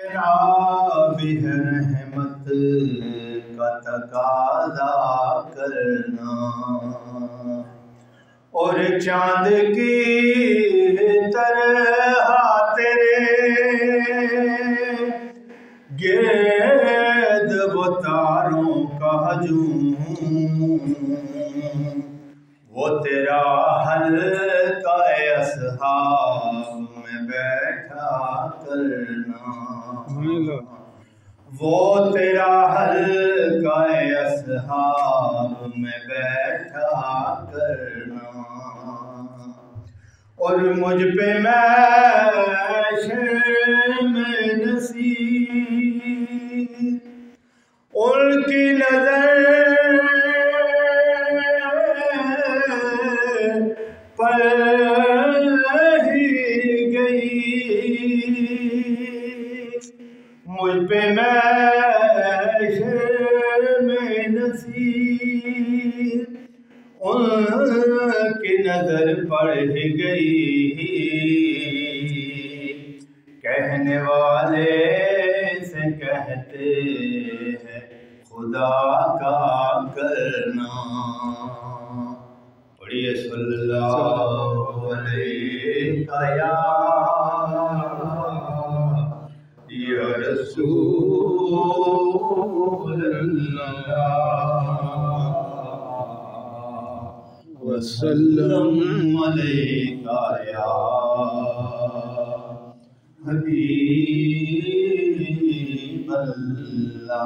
میرا بھی ہے رحمت کا تقاضا کرنا، اور چاند کی طرح تیرے گرد وہ تاروں کا ہجوم، وہ تیرا حلقہ اصحاب میں بیٹھا کرنا، وہ تیرا حلقہ اصحاب میں بیٹھا کرنا، اور مجھ پہ محشر میں نصیب ان کی نظر پڑ ہی گئی، مجھ پہ محشر میں نصیب ان کی نظر پڑ گئی، کہنے والے سے کہتے ہیں خدا کا کرنا، پڑھیے صلی اللہ علیہ یا رسول اللہ وسلم علیک یا حبیب اللہ۔